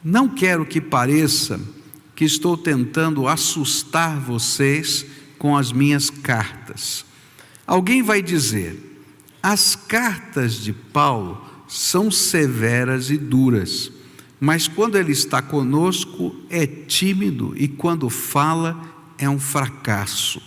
Não quero que pareça que estou tentando assustar vocês com as minhas cartas. Alguém vai dizer: as cartas de Paulo são severas e duras, mas quando ele está conosco é tímido e quando fala é um fracasso.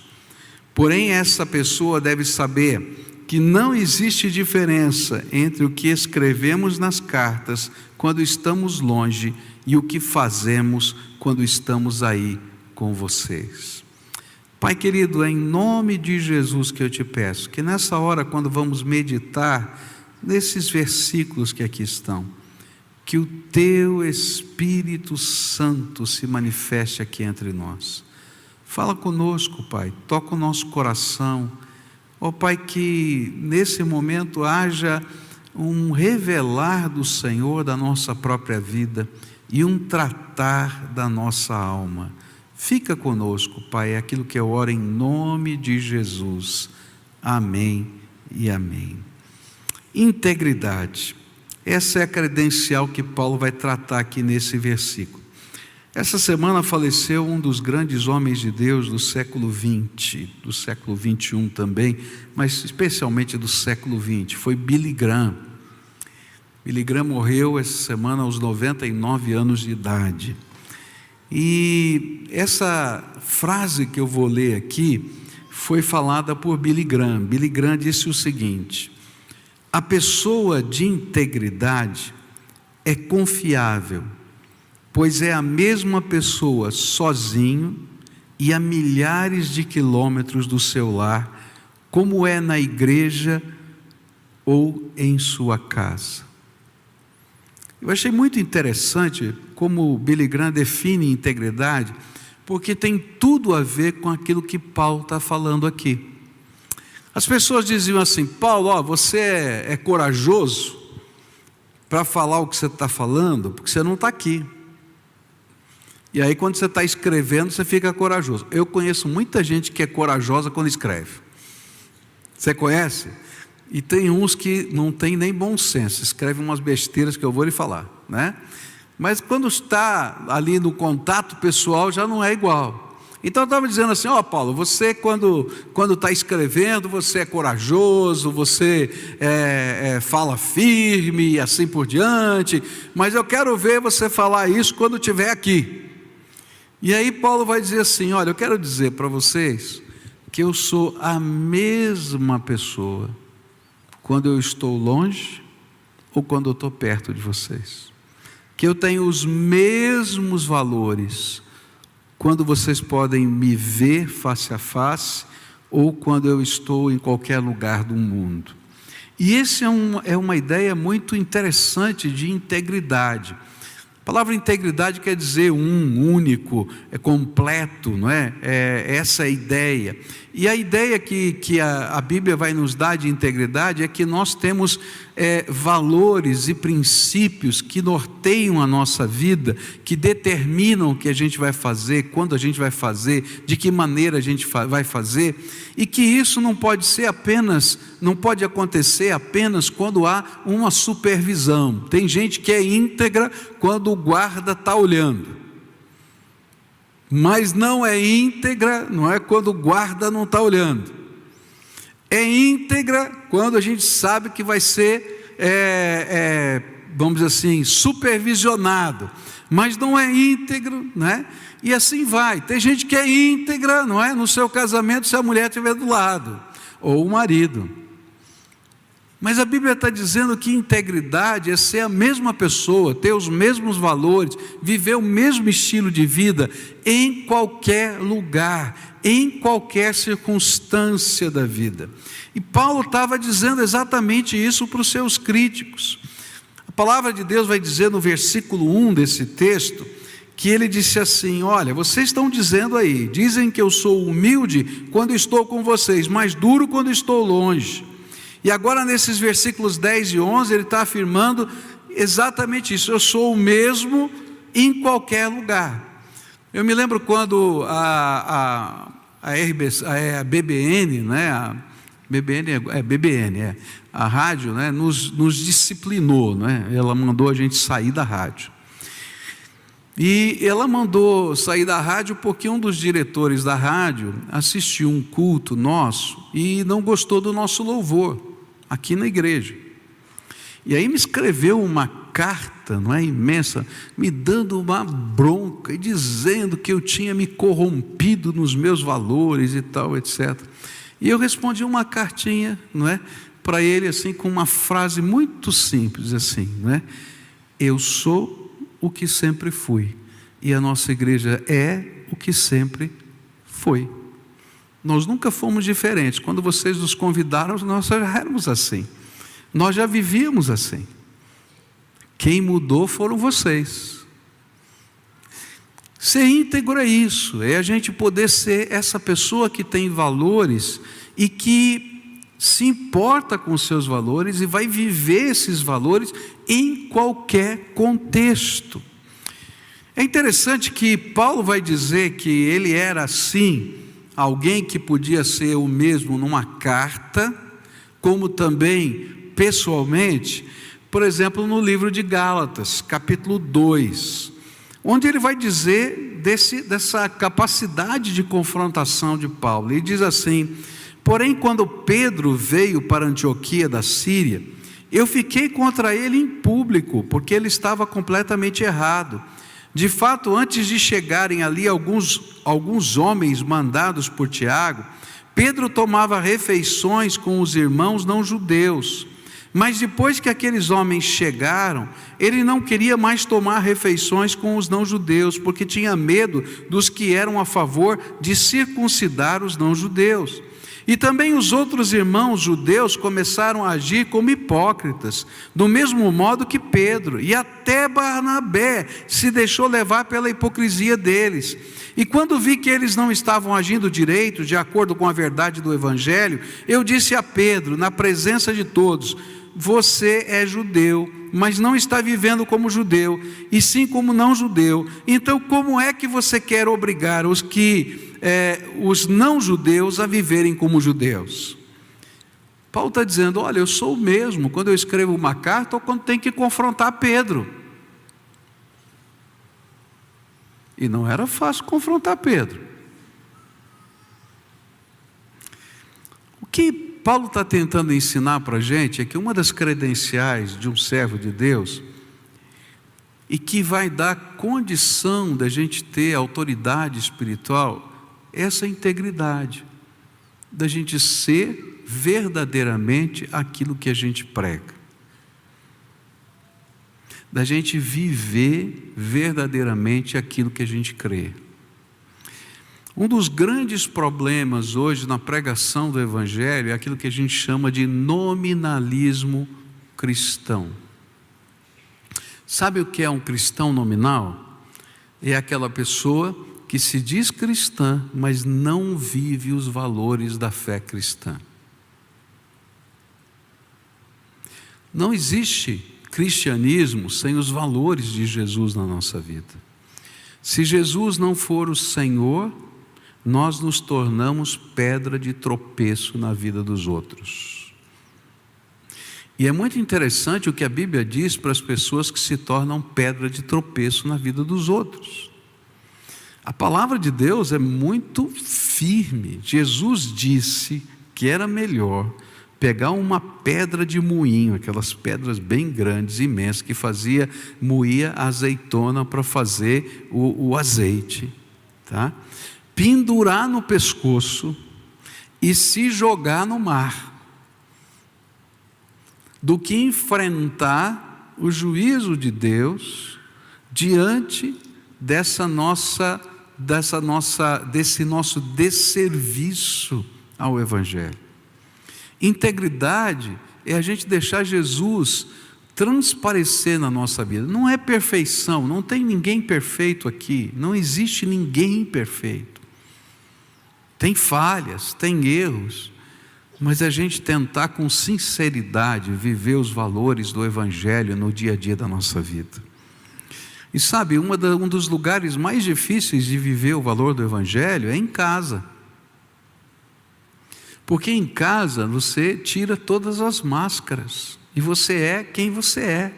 Porém, essa pessoa deve saber que não existe diferença entre o que escrevemos nas cartas quando estamos longe e o que fazemos quando estamos aí com vocês. Pai querido, é em nome de Jesus que eu te peço, que nessa hora, quando vamos meditar nesses versículos que aqui estão, que o teu Espírito Santo se manifeste aqui entre nós. Fala conosco, Pai, toca o nosso coração. Ó Pai, que nesse momento haja um revelar do Senhor da nossa própria vida e um tratar da nossa alma. Fica conosco, Pai, é aquilo que eu oro em nome de Jesus. Amém e amém. Integridade. Essa é a credencial que Paulo vai tratar aqui nesse versículo. Essa semana faleceu um dos grandes homens de Deus do século XX, do século XXI também, mas especialmente do século XX, foi Billy Graham. Billy Graham morreu essa semana aos 99 anos de idade. E essa frase que eu vou ler aqui foi falada por Billy Graham. Billy Graham disse o seguinte: a pessoa de integridade é confiável, pois é a mesma pessoa sozinho e a milhares de quilômetros do seu lar, como é na igreja ou em sua casa. Eu achei muito interessante como Billy Graham define integridade, porque tem tudo a ver com aquilo que Paulo está falando aqui. As pessoas diziam assim: Paulo, você é corajoso para falar o que você está falando, porque você não está aqui. E aí quando você está escrevendo, você fica corajoso. Eu conheço muita gente que é corajosa quando escreve. Você conhece? E tem uns que não tem nem bom senso, escrevem umas besteiras que eu vou lhe falar, né? Mas quando está ali no contato pessoal já não é igual. Então eu estava dizendo assim: Paulo, você quando está escrevendo, você é corajoso, você fala firme e assim por diante, mas eu quero ver você falar isso quando estiver aqui. E aí Paulo vai dizer assim: olha, eu quero dizer para vocês que eu sou a mesma pessoa quando eu estou longe ou quando eu estou perto de vocês, que eu tenho os mesmos valores quando vocês podem me ver face a face ou quando eu estou em qualquer lugar do mundo. E essa é uma ideia muito interessante de integridade. A palavra integridade quer dizer único, completo, não é? Essa é a ideia. E a ideia que a Bíblia vai nos dar de integridade é que nós temos valores e princípios que norteiam a nossa vida, que determinam o que a gente vai fazer, quando a gente vai fazer, de que maneira a gente vai fazer, e que isso não pode acontecer apenas quando há uma supervisão. Tem gente que é íntegra quando o guarda está olhando, mas não é íntegra, não é quando o guarda não está olhando. É íntegra quando a gente sabe que vai ser, vamos dizer assim, supervisionado, mas não é íntegro, né? E assim vai. Tem gente que é íntegra, não é? No seu casamento, se a mulher estiver do lado, ou o marido. Mas a Bíblia está dizendo que integridade é ser a mesma pessoa, ter os mesmos valores, viver o mesmo estilo de vida em qualquer lugar, em qualquer circunstância da vida. E Paulo estava dizendo exatamente isso para os seus críticos. A palavra de Deus vai dizer no versículo 1 desse texto, que ele disse assim: olha, vocês estão dizendo aí, dizem que eu sou humilde quando estou com vocês, mas duro quando estou longe. E agora nesses versículos 10 e 11 ele está afirmando exatamente isso: eu sou o mesmo em qualquer lugar. Eu me lembro quando a BBN, né, a rádio, né, nos disciplinou, né, ela mandou a gente sair da rádio. E ela mandou sair da rádio porque um dos diretores da rádio assistiu um culto nosso e não gostou do nosso louvor aqui na igreja. E aí me escreveu uma carta, não é, imensa, me dando uma bronca e dizendo que eu tinha me corrompido nos meus valores e tal, etc. E eu respondi uma cartinha, não é, para ele assim com uma frase muito simples assim, não é? Eu sou o que sempre fui, e a nossa igreja é o que sempre foi. Nós nunca fomos diferentes. Quando vocês nos convidaram, nós já éramos assim, nós já vivíamos assim. Quem mudou foram vocês. Ser íntegro é isso, é a gente poder ser essa pessoa que tem valores e que se importa com os seus valores e vai viver esses valores em qualquer contexto. É interessante que Paulo vai dizer que ele era assim, alguém que podia ser o mesmo numa carta, como também pessoalmente, por exemplo, no livro de Gálatas, capítulo 2, onde ele vai dizer dessa capacidade de confrontação de Paulo. Ele diz assim: porém, quando Pedro veio para Antioquia da Síria, eu fiquei contra ele em público, porque ele estava completamente errado. De fato, antes de chegarem ali alguns homens mandados por Tiago, Pedro tomava refeições com os irmãos não judeus. Mas depois que aqueles homens chegaram, ele não queria mais tomar refeições com os não judeus, porque tinha medo dos que eram a favor de circuncidar os não judeus. E também os outros irmãos judeus começaram a agir como hipócritas, do mesmo modo que Pedro, e até Barnabé se deixou levar pela hipocrisia deles. E quando vi que eles não estavam agindo direito, de acordo com a verdade do Evangelho, eu disse a Pedro, na presença de todos: você é judeu, mas não está vivendo como judeu, e sim como não judeu. Então como é que você quer obrigar os não judeus a viverem como judeus? Paulo está dizendo: olha, eu sou o mesmo quando eu escrevo uma carta ou quando tem que confrontar Pedro. E não era fácil confrontar Pedro. O que Paulo está tentando ensinar para a gente é que uma das credenciais de um servo de Deus, e que vai dar condição da gente ter autoridade espiritual, é essa integridade, da gente ser verdadeiramente aquilo que a gente prega, da gente viver verdadeiramente aquilo que a gente crê. Um dos grandes problemas hoje na pregação do Evangelho é aquilo que a gente chama de nominalismo cristão. Sabe o que é um cristão nominal? É aquela pessoa que se diz cristã, mas não vive os valores da fé cristã. Não existe cristianismo sem os valores de Jesus na nossa vida. Se Jesus não for o Senhor, nós nos tornamos pedra de tropeço na vida dos outros. E é muito interessante o que a Bíblia diz para as pessoas que se tornam pedra de tropeço na vida dos outros. A palavra de Deus é muito firme. Jesus disse que era melhor pegar uma pedra de moinho, aquelas pedras bem grandes, imensas, que moía a azeitona para fazer o azeite, tá? Pendurar no pescoço e se jogar no mar, do que enfrentar o juízo de Deus diante desse nosso desserviço ao Evangelho. Integridade é a gente deixar Jesus transparecer na nossa vida. Não é perfeição, não tem ninguém perfeito aqui, não existe ninguém perfeito. Tem falhas, tem erros, mas a gente tentar com sinceridade viver os valores do Evangelho no dia a dia da nossa vida. E sabe, um dos lugares mais difíceis de viver o valor do Evangelho é em casa. Porque em casa você tira todas as máscaras e você é quem você é.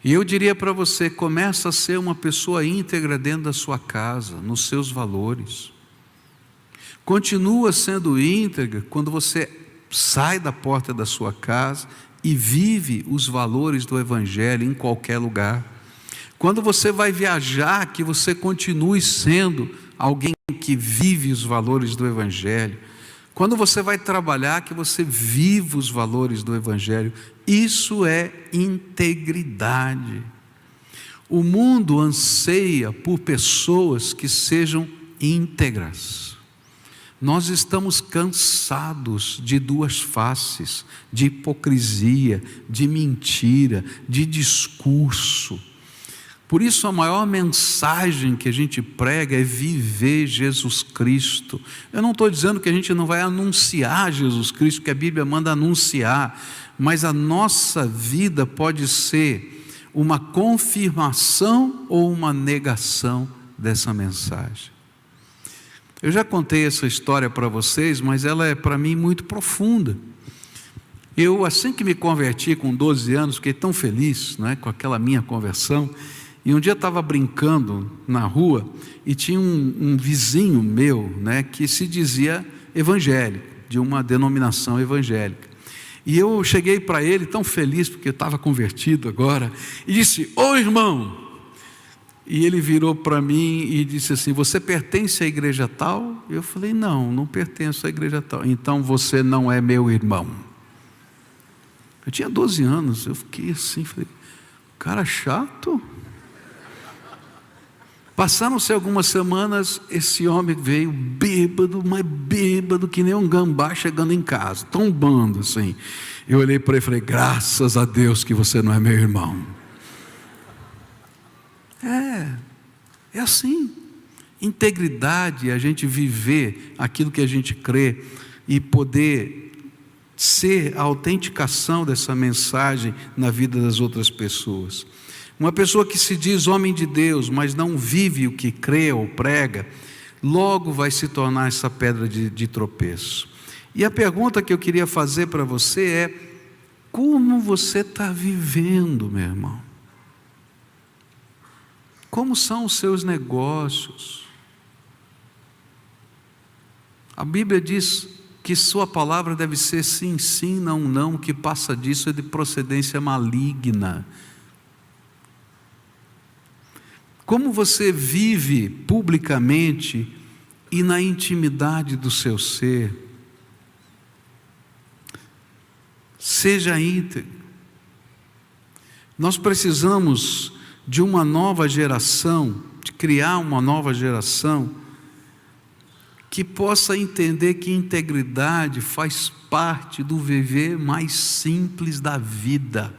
E eu diria para você, começa a ser uma pessoa íntegra dentro da sua casa, nos seus valores. Continua sendo íntegra quando você sai da porta da sua casa e vive os valores do Evangelho em qualquer lugar. Quando você vai viajar, que você continue sendo alguém que vive os valores do Evangelho. Quando você vai trabalhar, que você viva os valores do Evangelho. Isso é integridade. O mundo anseia por pessoas que sejam íntegras. Nós estamos cansados de duas faces, de hipocrisia, de mentira, de discurso. Por isso a maior mensagem que a gente prega é viver Jesus Cristo. Eu não estou dizendo que a gente não vai anunciar Jesus Cristo, que a Bíblia manda anunciar, mas a nossa vida pode ser uma confirmação ou uma negação dessa mensagem. Eu já contei essa história para vocês, mas ela é para mim muito profunda. Eu, assim que me converti com 12 anos, fiquei tão feliz, né, com aquela minha conversão. E um dia eu estava brincando na rua e tinha um vizinho meu, né, que se dizia evangélico, de uma denominação evangélica. E eu cheguei para ele tão feliz, porque eu estava convertido agora, e disse: ô irmão! E ele virou para mim e disse assim: você pertence à igreja tal? Eu falei: não pertenço à igreja tal. Então você não é meu irmão. Eu tinha 12 anos, eu fiquei assim, falei: cara chato. Passaram-se algumas semanas, esse homem veio bêbado, mas bêbado que nem um gambá chegando em casa, tombando assim. Eu olhei para ele e falei: graças a Deus que você não é meu irmão. É assim. Integridade é a gente viver aquilo que a gente crê e poder ser a autenticação dessa mensagem na vida das outras pessoas. Uma pessoa que se diz homem de Deus, mas não vive o que crê ou prega, logo vai se tornar essa pedra de tropeço. E a pergunta que eu queria fazer para você é: como você está vivendo, meu irmão? Como são os seus negócios? A Bíblia diz que sua palavra deve ser sim, sim, não, não, que passa disso é de procedência maligna. Como você vive publicamente e na intimidade do seu ser? Seja íntegro. Nós precisamos de uma nova geração, de criar uma nova geração que possa entender que integridade faz parte do viver mais simples da vida.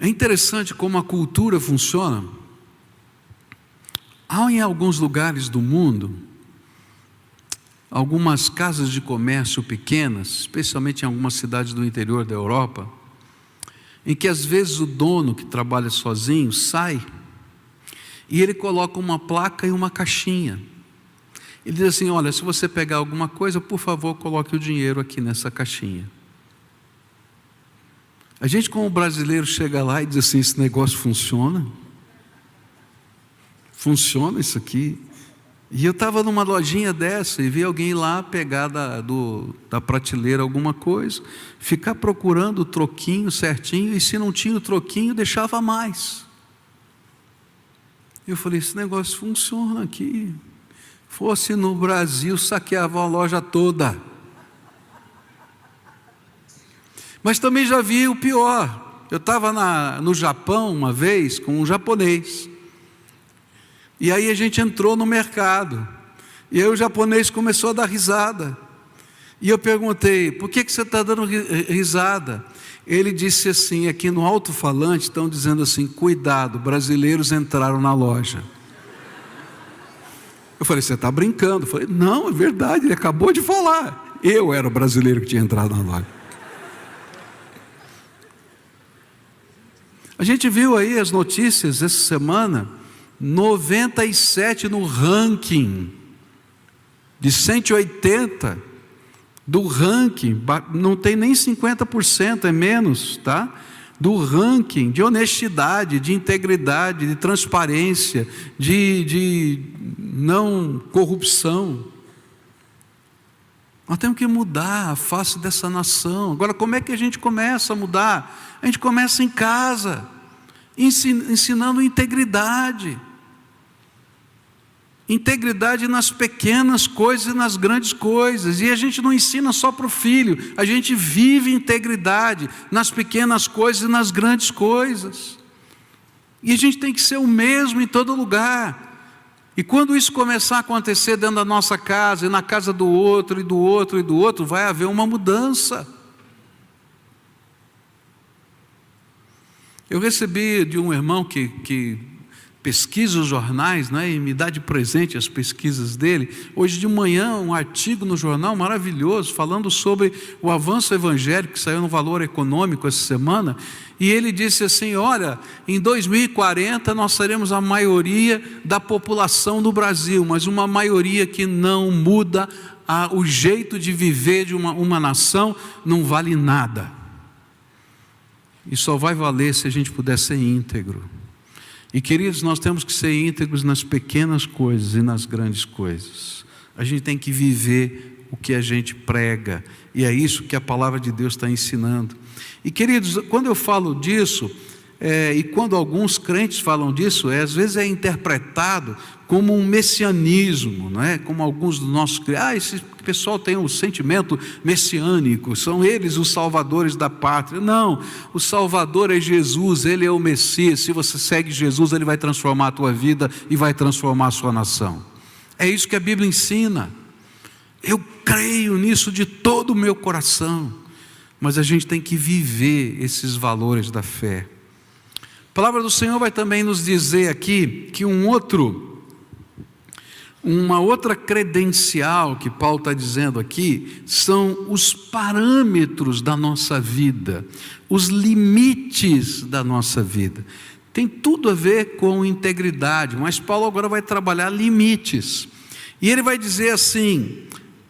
É interessante como a cultura funciona. Há em alguns lugares do mundo algumas casas de comércio pequenas, especialmente em algumas cidades do interior da Europa, em que às vezes o dono que trabalha sozinho sai e ele coloca uma placa e uma caixinha. Ele diz assim: olha, se você pegar alguma coisa, por favor, coloque o dinheiro aqui nessa caixinha. A gente, como brasileiro, chega lá e diz assim: esse negócio funciona? Funciona isso aqui? E eu estava numa lojinha dessa e vi alguém lá pegar da prateleira alguma coisa, ficar procurando o troquinho certinho, e se não tinha o troquinho, deixava mais. Eu falei: esse negócio funciona aqui. Fosse no Brasil, saqueava a loja toda. Mas também já vi o pior. Eu estava no Japão uma vez com um japonês. E aí a gente entrou no mercado. E aí o japonês começou a dar risada. E eu perguntei: por que você está dando risada? Ele disse assim: aqui no alto-falante estão dizendo assim: cuidado, brasileiros entraram na loja. Eu falei: você está brincando? Eu falei: não, é verdade, ele acabou de falar. Eu era o brasileiro que tinha entrado na loja. A gente viu aí as notícias essa semana, 97 no ranking de 180 do ranking, não tem nem 50%, é menos, tá? Do ranking de honestidade, de integridade, de transparência, de não corrupção. Nós temos que mudar a face dessa nação. Agora, como é que a gente começa a mudar? A gente começa em casa, ensinando integridade. Integridade nas pequenas coisas e nas grandes coisas. E a gente não ensina só para o filho, a gente vive integridade nas pequenas coisas e nas grandes coisas. E a gente tem que ser o mesmo em todo lugar. E quando isso começar a acontecer dentro da nossa casa, e na casa do outro, e do outro, e do outro, vai haver uma mudança. Eu recebi de um irmão que pesquisa os jornais, né, e me dá de presente as pesquisas dele. Hoje de manhã, um artigo no jornal maravilhoso, falando sobre o avanço evangélico, que saiu no Valor Econômico essa semana, e ele disse assim: olha, em 2040 nós seremos a maioria da população do Brasil, mas uma maioria que não muda o jeito de viver de uma nação, não vale nada. E só vai valer se a gente puder ser íntegro. E queridos, nós temos que ser íntegros nas pequenas coisas e nas grandes coisas. A gente tem que viver o que a gente prega, e é isso que a palavra de Deus está ensinando. E queridos, quando eu falo disso, e quando alguns crentes falam disso, às vezes é interpretado como um messianismo, não é? Como alguns dos nossos esse pessoal tem um sentimento messiânico, são eles os salvadores da pátria. Não, o Salvador é Jesus, Ele é o Messias. Se você segue Jesus, Ele vai transformar a tua vida e vai transformar a sua nação. É isso que a Bíblia ensina. Eu creio nisso de todo o meu coração, mas a gente tem que viver esses valores da fé. A palavra do Senhor vai também nos dizer aqui que uma outra credencial que Paulo está dizendo aqui são os parâmetros da nossa vida, os limites da nossa vida. Tem tudo a ver com integridade, mas Paulo agora vai trabalhar limites. E ele vai dizer assim,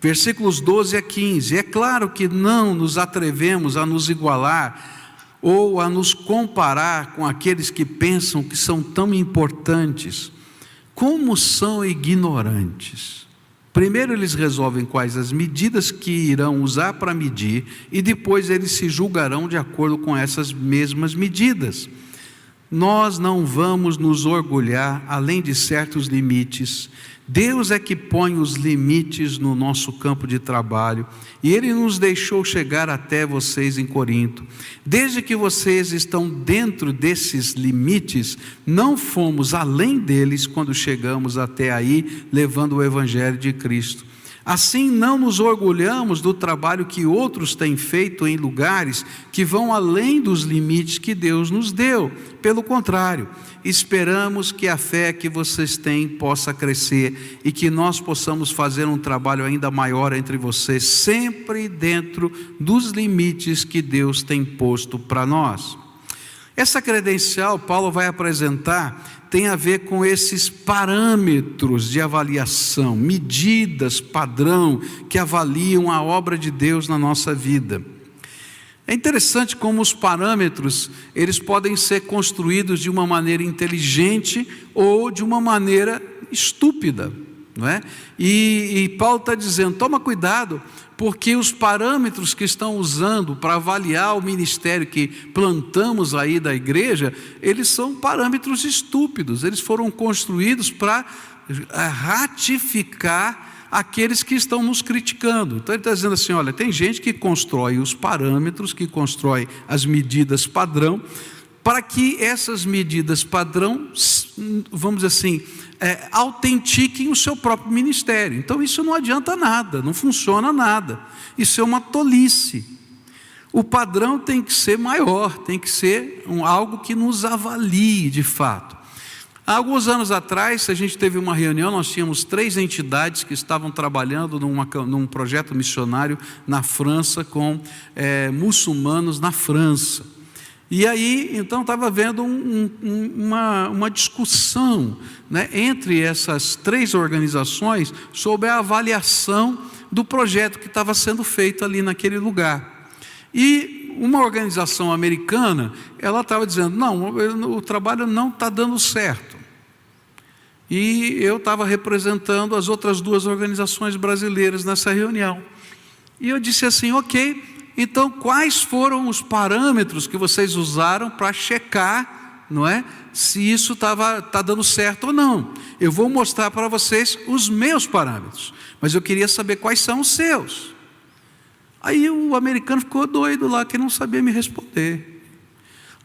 versículos 12 a 15: é claro que não nos atrevemos a nos igualar ou a nos comparar com aqueles que pensam que são tão importantes. Como são ignorantes! Primeiro eles resolvem quais as medidas que irão usar para medir, e depois eles se julgarão de acordo com essas mesmas medidas. Nós não vamos nos orgulhar além de certos limites. Deus é que põe os limites no nosso campo de trabalho, e Ele nos deixou chegar até vocês em Corinto. Desde que vocês estão dentro desses limites, não fomos além deles quando chegamos até aí, levando o Evangelho de Cristo. Assim, não nos orgulhamos do trabalho que outros têm feito em lugares que vão além dos limites que Deus nos deu. Pelo contrário, esperamos que a fé que vocês têm possa crescer e que nós possamos fazer um trabalho ainda maior entre vocês, sempre dentro dos limites que Deus tem posto para nós. Essa credencial, Paulo vai apresentar, tem a ver com esses parâmetros de avaliação, medidas padrão que avaliam a obra de Deus na nossa vida. É interessante como os parâmetros, eles podem ser construídos de uma maneira inteligente ou de uma maneira estúpida, não é? E Paulo está dizendo, toma cuidado, porque os parâmetros que estão usando para avaliar o ministério que plantamos aí da igreja, eles são parâmetros estúpidos, eles foram construídos para ratificar aqueles que estão nos criticando. Então ele está dizendo assim, olha, tem gente que constrói os parâmetros, que constrói as medidas padrão, para que essas medidas padrão, vamos dizer assim, autentiquem o seu próprio ministério. Então isso não adianta nada, não funciona nada, isso é uma tolice. O padrão tem que ser maior, tem que ser algo que nos avalie de fato. Há alguns anos atrás, a gente teve uma reunião, nós tínhamos 3 entidades que estavam trabalhando num projeto missionário na França, com muçulmanos na França. E aí, então, estava havendo uma discussão, né, entre essas 3 organizações sobre a avaliação do projeto que estava sendo feito ali naquele lugar. E uma organização americana, ela estava dizendo, não, o trabalho não está dando certo. E eu estava representando as outras duas organizações brasileiras nessa reunião. E eu disse assim, ok, então quais foram os parâmetros que vocês usaram para checar, não é, se isso está dando certo ou não? Eu vou mostrar para vocês os meus parâmetros, mas eu queria saber quais são os seus. Aí o americano ficou doido lá, que não sabia me responder.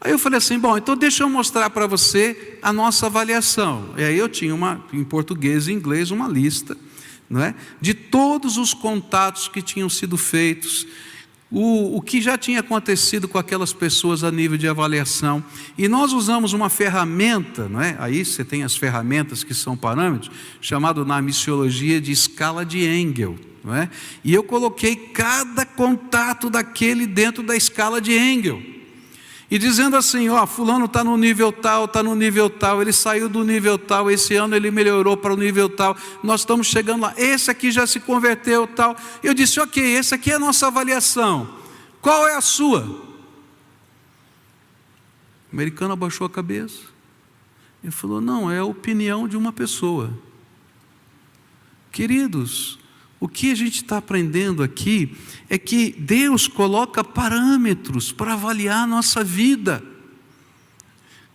Aí eu falei assim, bom, então deixa eu mostrar para você a nossa avaliação. E aí eu tinha em português e inglês, uma lista, não é, de todos os contatos que tinham sido feitos, o que já tinha acontecido com aquelas pessoas a nível de avaliação. E nós usamos uma ferramenta, não é? Aí você tem as ferramentas que são parâmetros, chamado na missiologia de escala de Engel, não é? E eu coloquei cada contato daquele dentro da escala de Engel. E dizendo assim, ó, fulano está no nível tal, está no nível tal, ele saiu do nível tal, esse ano ele melhorou para o nível tal, nós estamos chegando lá, esse aqui já se converteu tal. Eu disse, ok, esse aqui é a nossa avaliação, qual é a sua? O americano abaixou a cabeça, ele falou, não, é a opinião de uma pessoa. Queridos, o que a gente está aprendendo aqui é que Deus coloca parâmetros para avaliar a nossa vida.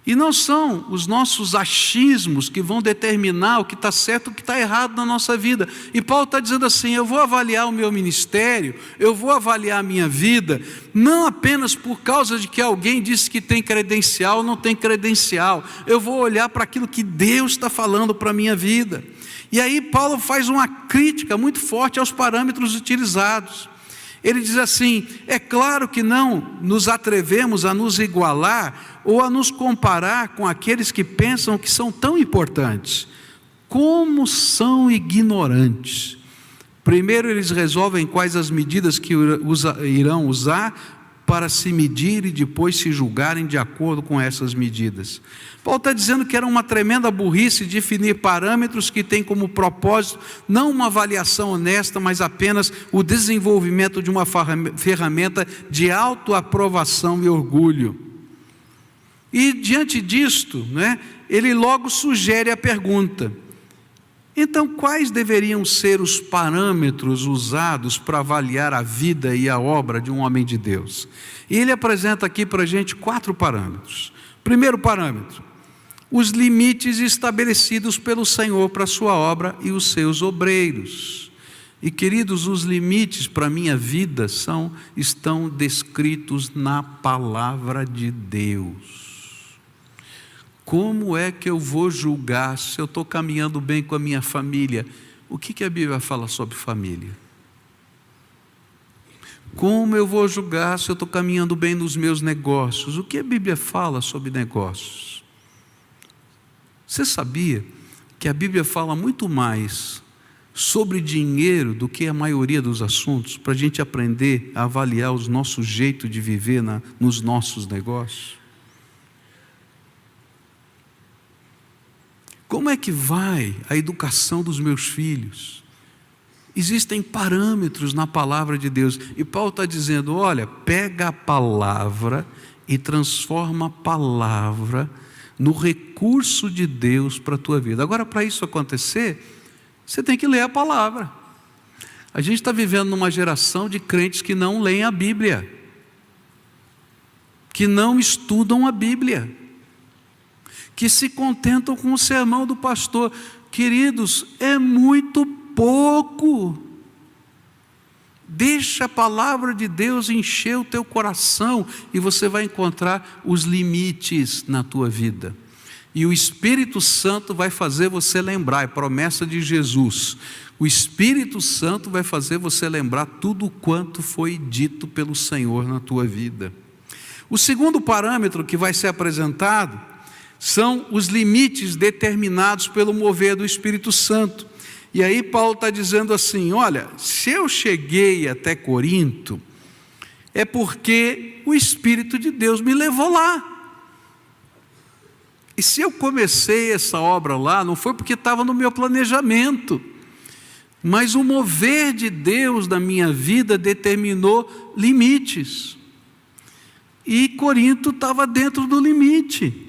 E não são os nossos achismos que vão determinar o que está certo e o que está errado na nossa vida. E Paulo está dizendo assim, eu vou avaliar o meu ministério, eu vou avaliar a minha vida, não apenas por causa de que alguém disse que tem credencial ou não tem credencial. Eu vou olhar para aquilo que Deus está falando para a minha vida. E aí Paulo faz uma crítica muito forte aos parâmetros utilizados. Ele diz assim, é claro que não nos atrevemos a nos igualar ou a nos comparar com aqueles que pensam que são tão importantes. Como são ignorantes. Primeiro eles resolvem quais as medidas que irão usar para se medir e depois se julgarem de acordo com essas medidas. Paulo está dizendo que era uma tremenda burrice definir parâmetros que têm como propósito não uma avaliação honesta, mas apenas o desenvolvimento de uma ferramenta de autoaprovação e orgulho. E diante disto, né, ele logo sugere a pergunta, então quais deveriam ser os parâmetros usados para avaliar a vida e a obra de um homem de Deus? E ele apresenta aqui para a gente 4 parâmetros. Primeiro parâmetro, os limites estabelecidos pelo Senhor para a sua obra e os seus obreiros. E queridos, os limites para a minha vida estão descritos na palavra de Deus. Como é que eu vou julgar se eu estou caminhando bem com a minha família? O que a Bíblia fala sobre família? Como eu vou julgar se eu estou caminhando bem nos meus negócios? O que a Bíblia fala sobre negócios? Você sabia que a Bíblia fala muito mais sobre dinheiro do que a maioria dos assuntos, para a gente aprender a avaliar o nosso jeito de viver nos nossos negócios? Como é que vai a educação dos meus filhos? Existem parâmetros na palavra de Deus. E Paulo está dizendo, olha, pega a palavra e transforma a palavra no recurso de Deus para a tua vida. Agora, para isso acontecer, você tem que ler a palavra. A gente está vivendo numa geração de crentes que não leem a Bíblia, que não estudam a Bíblia, que se contentam com o sermão do pastor. Queridos, é muito pouco. Deixa a palavra de Deus encher o teu coração e você vai encontrar os limites na tua vida. E o Espírito Santo vai fazer você lembrar, é promessa de Jesus. O Espírito Santo vai fazer você lembrar tudo quanto foi dito pelo Senhor na tua vida. O segundo parâmetro que vai ser apresentado são os limites determinados pelo mover do Espírito Santo. E aí Paulo está dizendo assim, olha, se eu cheguei até Corinto, é porque o Espírito de Deus me levou lá. E se eu comecei essa obra lá, não foi porque estava no meu planejamento. Mas o mover de Deus na minha vida determinou limites. E Corinto estava dentro do limite.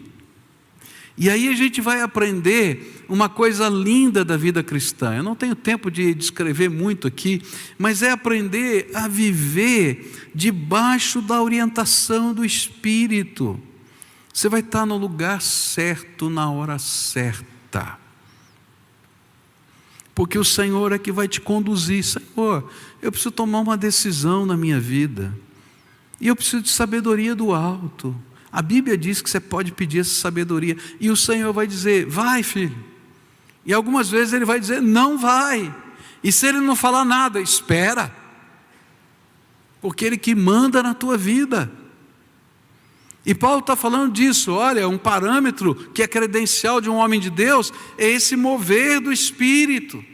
E aí a gente vai aprender uma coisa linda da vida cristã. Eu não tenho tempo de descrever muito aqui, mas é aprender a viver debaixo da orientação do Espírito. Você vai estar no lugar certo, na hora certa. Porque o Senhor é que vai te conduzir. Senhor, eu preciso tomar uma decisão na minha vida. E eu preciso de sabedoria do alto. A Bíblia diz que você pode pedir essa sabedoria. E o Senhor vai dizer, vai filho. E algumas vezes Ele vai dizer, não vai. E se Ele não falar nada, espera. Porque Ele que manda na tua vida. E Paulo está falando disso. Olha, um parâmetro que é credencial de um homem de Deus é esse mover do Espírito.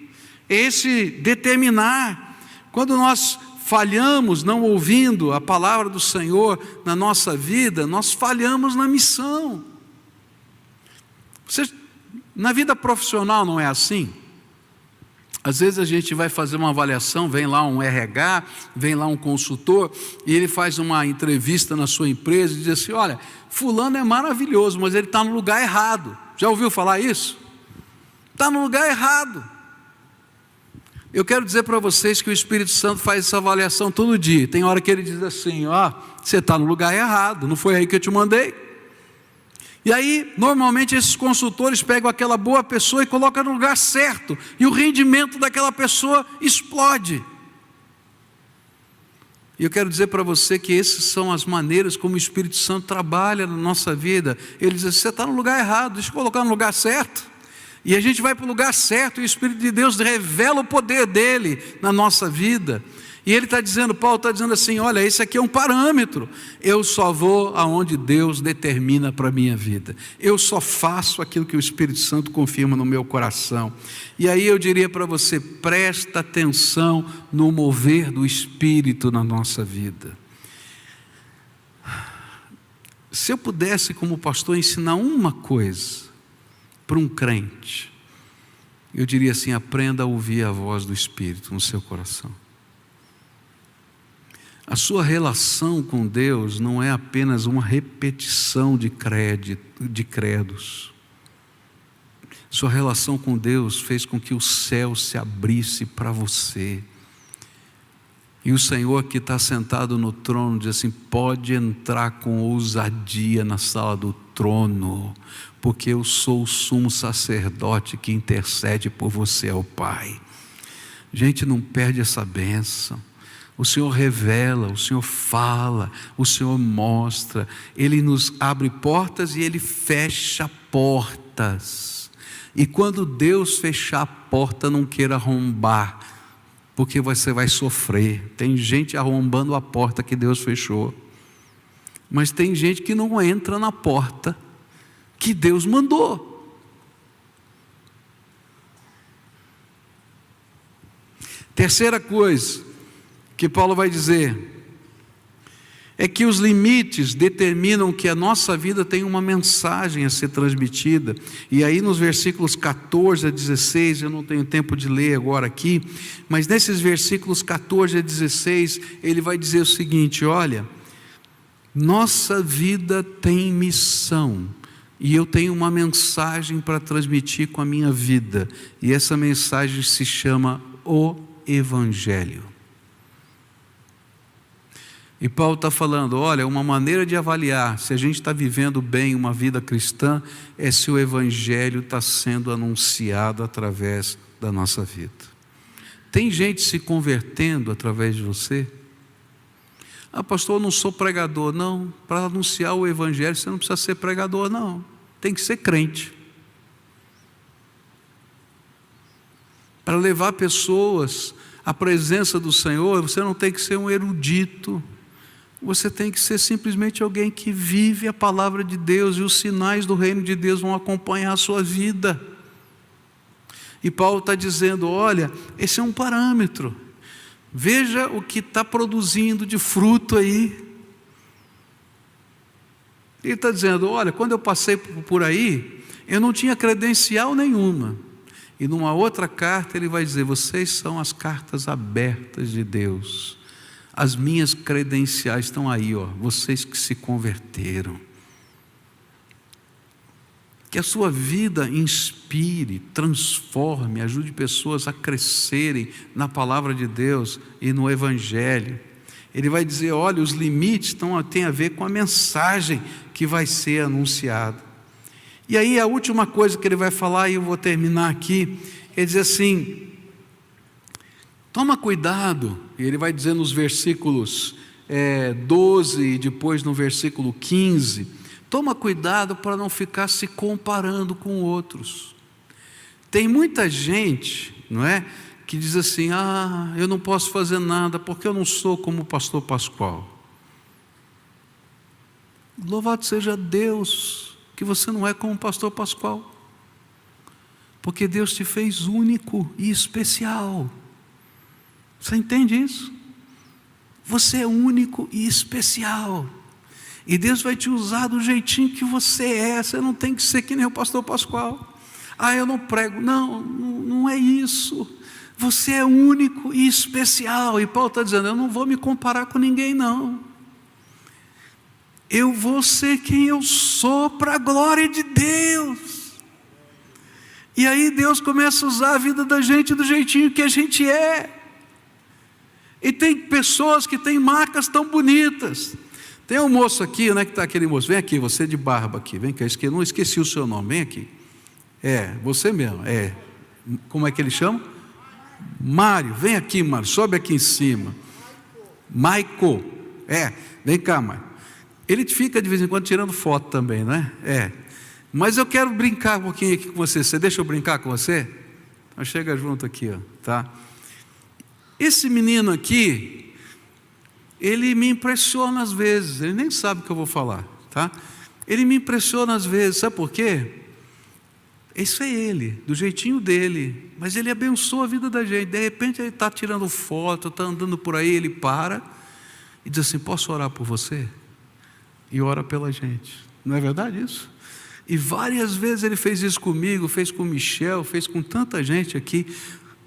Esse determinar. Quando nós falhamos não ouvindo a palavra do Senhor na nossa vida, nós falhamos na missão. Na vida profissional não é assim? Às vezes a gente vai fazer uma avaliação, vem lá um RH, vem lá um consultor, e ele faz uma entrevista na sua empresa e diz assim, olha, fulano é maravilhoso, mas ele está no lugar errado. Já ouviu falar isso? Está no lugar errado. Eu quero dizer para vocês que o Espírito Santo faz essa avaliação todo dia. Tem hora que ele diz assim, você está no lugar errado, não foi aí que eu te mandei. E aí, normalmente esses consultores pegam aquela boa pessoa e colocam no lugar certo, e o rendimento daquela pessoa explode. E eu quero dizer para você que essas são as maneiras como o Espírito Santo trabalha na nossa vida. Ele diz assim, você está no lugar errado, deixa eu colocar no lugar certo. E a gente vai para o lugar certo, e o Espírito de Deus revela o poder dele na nossa vida. E ele está dizendo, Paulo está dizendo assim, olha, esse aqui é um parâmetro. Eu só vou aonde Deus determina para a minha vida. Eu só faço aquilo que o Espírito Santo confirma no meu coração. E aí eu diria para você, presta atenção no mover do Espírito na nossa vida. Se eu pudesse, como pastor, ensinar uma coisa para um crente, eu diria assim, aprenda a ouvir a voz do Espírito no seu coração. A sua relação com Deus não é apenas uma repetição de credos. Sua relação com Deus fez com que o céu se abrisse para você. E o Senhor que está sentado no trono diz assim, pode entrar com ousadia na sala do trono, porque eu sou o sumo sacerdote que intercede por você ao Pai. Gente, não perde essa bênção. O Senhor revela, o Senhor fala, o Senhor mostra. Ele nos abre portas e Ele fecha portas. E quando Deus fechar a porta, não queira arrombar, porque você vai sofrer. Tem gente arrombando a porta que Deus fechou, mas tem gente que não entra na porta que Deus mandou. Terceira coisa que Paulo vai dizer é que os limites determinam que a nossa vida tem uma mensagem a ser transmitida. E aí nos versículos 14 a 16, eu não tenho tempo de ler agora aqui, mas nesses versículos 14 a 16, ele vai dizer o seguinte, olha, nossa vida tem missão, e eu tenho uma mensagem para transmitir com a minha vida, e essa mensagem se chama o Evangelho. E Paulo está falando, olha, uma maneira de avaliar se a gente está vivendo bem uma vida cristã é se o Evangelho está sendo anunciado através da nossa vida. Tem gente se convertendo através de você? Pastor, eu não sou pregador. Não, para anunciar o Evangelho você não precisa ser pregador, não. Tem que ser crente. Para levar pessoas à presença do Senhor, você não tem que ser um erudito. Você tem que ser simplesmente alguém que vive a palavra de Deus, e os sinais do reino de Deus vão acompanhar a sua vida. E Paulo está dizendo, olha, esse é um parâmetro. Veja o que está produzindo de fruto aí. Ele está dizendo, olha, quando eu passei por aí, eu não tinha credencial nenhuma. E numa outra carta ele vai dizer: vocês são as cartas abertas de Deus. As minhas credenciais estão aí, ó, vocês que se converteram. Que a sua vida inspire, transforme, ajude pessoas a crescerem na palavra de Deus e no Evangelho. Ele vai dizer: olha, os limites têm a ver com a mensagem que vai ser anunciada. E aí a última coisa que ele vai falar, e eu vou terminar aqui, ele diz assim: toma cuidado. E ele vai dizer nos versículos 12 e depois no versículo 15, toma cuidado para não ficar se comparando com outros. Tem muita gente, não é, que diz assim: eu não posso fazer nada porque eu não sou como o pastor Pascoal. Louvado seja Deus que você não é como o pastor Pascoal, porque Deus te fez único e especial. Você entende isso? Você é único e especial, e Deus vai te usar do jeitinho que você é. Você não tem que ser que nem o pastor Pascoal. Eu não prego. Não é isso. Você é único e especial. E Paulo está dizendo: eu não vou me comparar com ninguém, não. Eu vou ser quem eu sou para a glória de Deus. E aí Deus começa a usar a vida da gente do jeitinho que a gente é. E tem pessoas que têm marcas tão bonitas. Tem um moço aqui, né, que está aquele moço. Vem aqui, você de barba aqui. Vem cá, eu não esqueci o seu nome. Vem aqui. Você mesmo. Como é que ele chama? Mário. Vem aqui, Mário. Sobe aqui em cima. Maico. Vem cá, Mário. Ele fica de vez em quando tirando foto também, né? Mas eu quero brincar um pouquinho aqui com você. Você deixa eu brincar com você? Então chega junto aqui, ó, tá? Esse menino aqui, ele me impressiona às vezes. Ele nem sabe o que eu vou falar, tá? Ele me impressiona às vezes. Sabe por quê? Isso é ele, do jeitinho dele. Mas ele abençoa a vida da gente. De repente ele está tirando foto, está andando por aí, ele para e diz assim: posso orar por você? E ora pela gente. Não é verdade isso? E várias vezes ele fez isso comigo, fez com o Michel, fez com tanta gente aqui.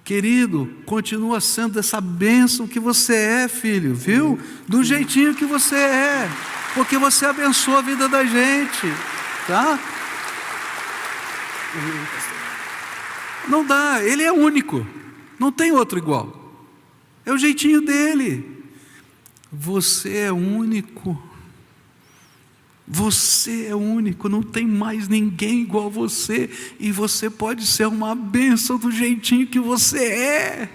Querido, continua sendo essa bênção que você é, filho, viu? Do jeitinho que você é, porque você abençoa a vida da gente, tá? Não dá, ele é único, não tem outro igual. É o jeitinho dele. Você é único. Você é único, não tem mais ninguém igual a você, e você pode ser uma bênção do jeitinho que você é.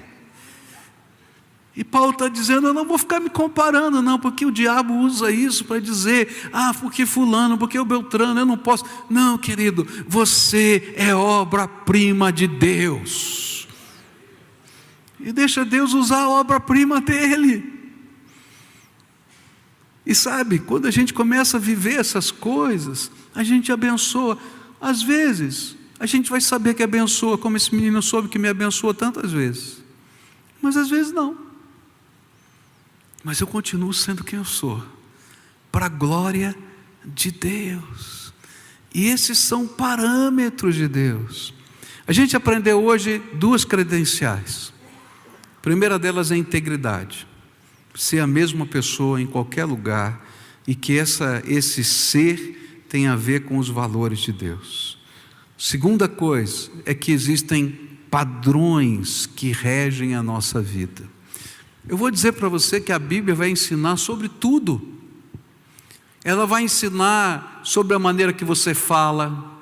E Paulo está dizendo: eu não vou ficar me comparando, não, porque o diabo usa isso para dizer: porque fulano, porque o Beltrano, eu não posso. Não, querido, você é obra-prima de Deus, e deixa Deus usar a obra-prima dele. E sabe, quando a gente começa a viver essas coisas, a gente abençoa. Às vezes, a gente vai saber que abençoa, como esse menino soube que me abençoou tantas vezes. Mas às vezes não. Mas eu continuo sendo quem eu sou, para a glória de Deus. E esses são parâmetros de Deus. A gente aprendeu hoje 2 credenciais. A primeira delas é a integridade. Ser a mesma pessoa em qualquer lugar, e que esse ser tem a ver com os valores de Deus. Segunda coisa é que existem padrões que regem a nossa vida. Eu vou dizer para você que a Bíblia vai ensinar sobre tudo. Ela vai ensinar sobre a maneira que você fala.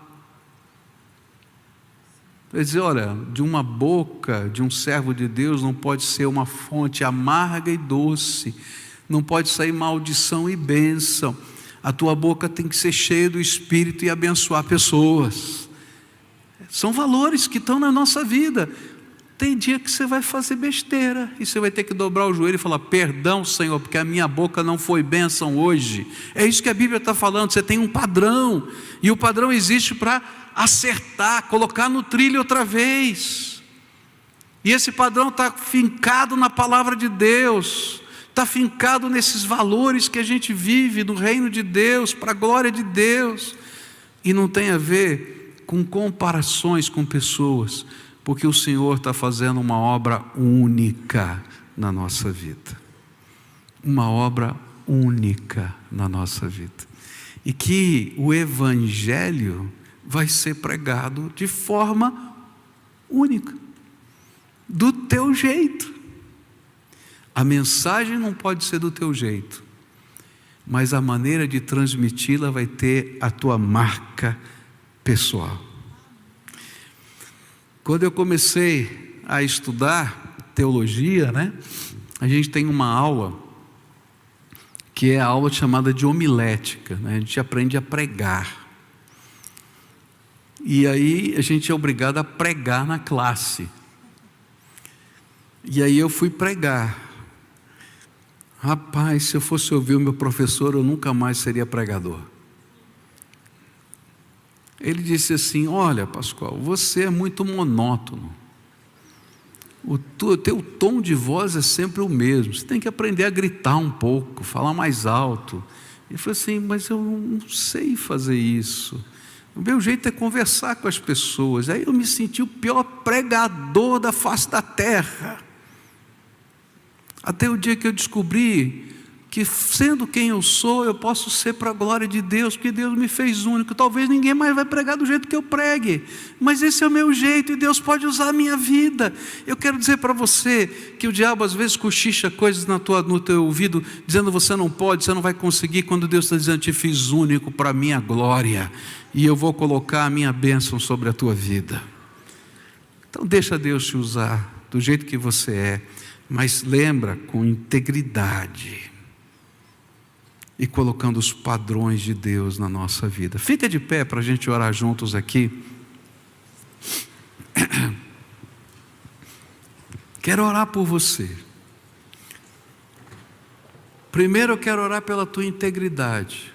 Vai dizer: olha, de uma boca de um servo de Deus não pode ser uma fonte amarga e doce, não pode sair maldição e bênção. A tua boca tem que ser cheia do Espírito e abençoar pessoas. São valores que estão na nossa vida. Tem dia que você vai fazer besteira, e você vai ter que dobrar o joelho e falar: perdão, Senhor, porque a minha boca não foi bênção hoje. É isso que a Bíblia está falando. Você tem um padrão, e o padrão existe para acertar, colocar no trilho outra vez. E esse padrão está fincado na palavra de Deus, está fincado nesses valores que a gente vive no reino de Deus, para a glória de Deus. E não tem a ver com comparações com pessoas, porque o Senhor está fazendo uma obra única na nossa vida. Uma obra única na nossa vida. E que o Evangelho vai ser pregado de forma única, do teu jeito. A mensagem não pode ser do teu jeito, mas a maneira de transmiti-la vai ter a tua marca pessoal. Quando eu comecei a estudar teologia, a gente tem uma aula, que é a aula chamada de homilética, a gente aprende a pregar. E aí a gente é obrigado a pregar na classe. E aí eu fui pregar. Rapaz, se eu fosse ouvir o meu professor, eu nunca mais seria pregador. Ele disse assim: olha, Pascoal, você é muito monótono. O teu tom de voz é sempre o mesmo. Você tem que aprender a gritar um pouco, falar mais alto. Ele falou assim: mas eu não sei fazer isso. O meu jeito é conversar com as pessoas. Aí eu me senti o pior pregador da face da terra. Até o dia que eu descobri que, sendo quem eu sou, eu posso ser para a glória de Deus, porque Deus me fez único. Talvez ninguém mais vai pregar do jeito que eu pregue, mas esse é o meu jeito e Deus pode usar a minha vida. Eu quero dizer para você que o diabo às vezes cochicha coisas no teu ouvido, dizendo: você não pode, você não vai conseguir, quando Deus está dizendo: te fiz único para a minha glória, e eu vou colocar a minha bênção sobre a tua vida. Então deixa Deus te usar do jeito que você é, mas lembra, com integridade, e colocando os padrões de Deus na nossa vida. Fica de pé para a gente orar juntos aqui. Quero orar por você. Primeiro eu quero orar pela tua integridade.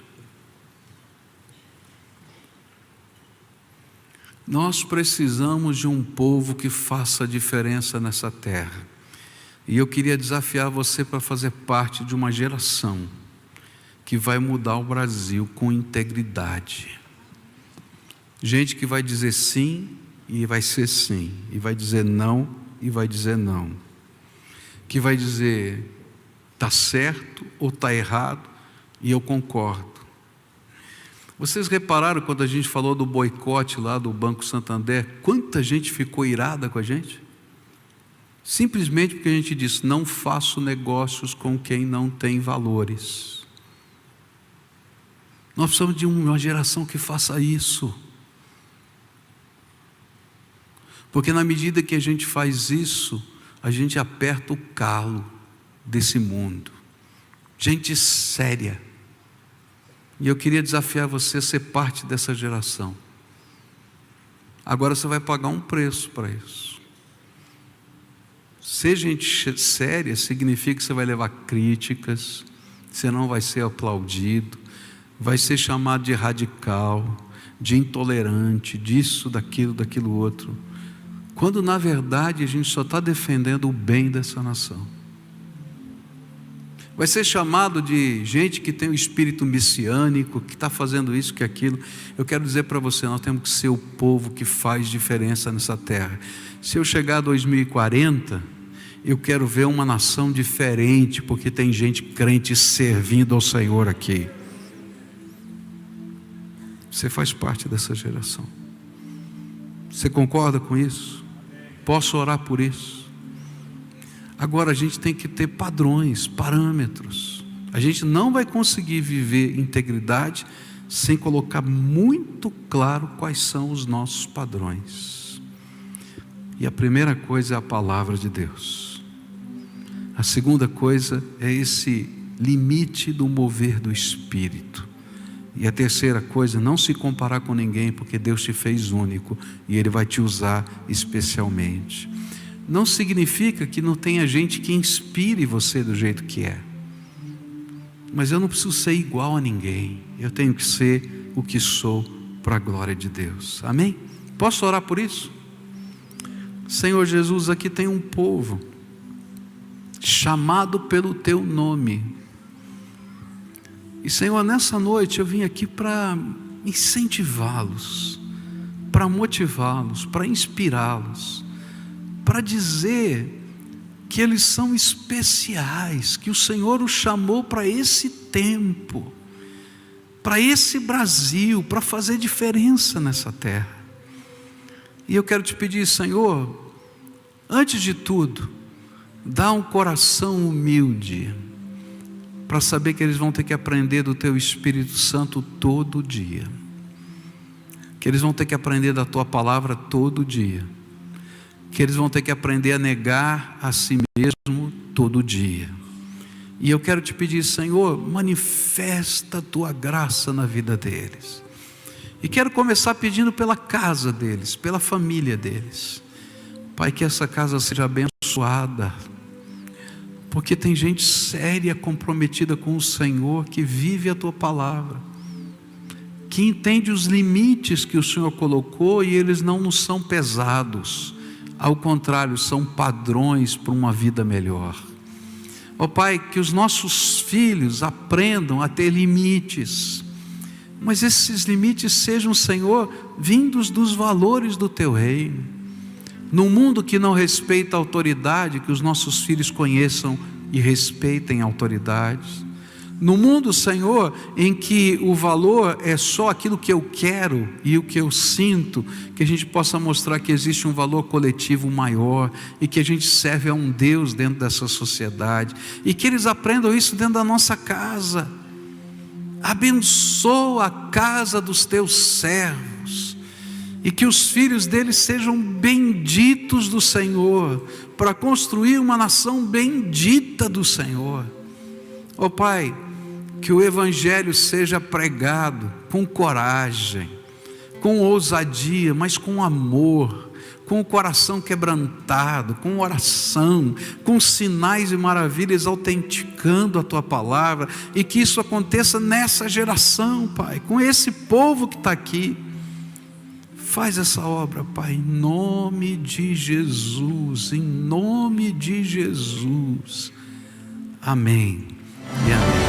Nós precisamos de um povo que faça a diferença nessa terra. E eu queria desafiar você para fazer parte de uma geração que vai mudar o Brasil com integridade. Gente que vai dizer sim e vai ser sim, e vai dizer não e vai dizer não. Que vai dizer está certo ou está errado, e eu concordo. Vocês repararam quando a gente falou do boicote lá do Banco Santander, quanta gente ficou irada com a gente? Simplesmente porque a gente disse: não faço negócios com quem não tem valores. Nós precisamos de uma geração que faça isso. Porque na medida que a gente faz isso, a gente aperta o calo desse mundo. Gente séria. E eu queria desafiar você a ser parte dessa geração. Agora você vai pagar um preço para isso. Ser gente séria significa que você vai levar críticas, você não vai ser aplaudido, vai ser chamado de radical, de intolerante, disso, daquilo outro, quando na verdade a gente só está defendendo o bem dessa nação. Vai ser chamado de gente que tem o espírito messiânico, que está fazendo isso, que aquilo. Eu quero dizer para você, nós temos que ser o povo que faz diferença nessa terra. Se eu chegar a 2040, eu quero ver uma nação diferente, porque tem gente crente servindo ao Senhor aqui. Você faz parte dessa geração. Você concorda com isso? Posso orar por isso? Agora a gente tem que ter padrões, parâmetros. A gente não vai conseguir viver integridade sem colocar muito claro quais são os nossos padrões. E a primeira coisa é a palavra de Deus. A segunda coisa é esse limite do mover do Espírito. E a terceira coisa, não se comparar com ninguém, porque Deus te fez único e Ele vai te usar especialmente. Não significa que não tenha gente que inspire você do jeito que é. Mas eu não preciso ser igual a ninguém. Eu tenho que ser o que sou para a glória de Deus. Amém? Posso orar por isso? Senhor Jesus, aqui tem um povo chamado pelo Teu nome. E Senhor, nessa noite eu vim aqui para incentivá-los, para motivá-los, para inspirá-los para dizer que eles são especiais, que o Senhor os chamou para esse tempo, para esse Brasil, para fazer diferença nessa terra. E eu quero te pedir, Senhor, antes de tudo, dá um coração humilde, para saber que eles vão ter que aprender do Teu Espírito Santo todo dia, que eles vão ter que aprender da Tua palavra todo dia, que eles vão ter que aprender a negar a si mesmo todo dia. E eu quero te pedir, Senhor, manifesta a Tua graça na vida deles. E quero começar pedindo pela casa deles, pela família deles. Pai, que essa casa seja abençoada, porque tem gente séria, comprometida com o Senhor, que vive a Tua palavra, que entende os limites que o Senhor colocou, e eles não nos são pesados, ao contrário, são padrões para uma vida melhor. Ó Pai, que os nossos filhos aprendam a ter limites, mas esses limites sejam, Senhor, vindos dos valores do Teu reino. Num mundo que não respeita a autoridade, que os nossos filhos conheçam e respeitem a autoridade. No mundo, Senhor, em que o valor é só aquilo que eu quero e o que eu sinto, que a gente possa mostrar que existe um valor coletivo maior e que a gente serve a um Deus dentro dessa sociedade, e que eles aprendam isso dentro da nossa casa. Abençoa a casa dos Teus servos, e que os filhos deles sejam benditos do Senhor, para construir uma nação bendita do Senhor. Ó Pai, que o Evangelho seja pregado com coragem, com ousadia, mas com amor, com o coração quebrantado, com oração, com sinais e maravilhas, autenticando a Tua palavra, e que isso aconteça nessa geração, Pai, com esse povo que está aqui. Faz essa obra, Pai, em nome de Jesus, em nome de Jesus. Amém e amém.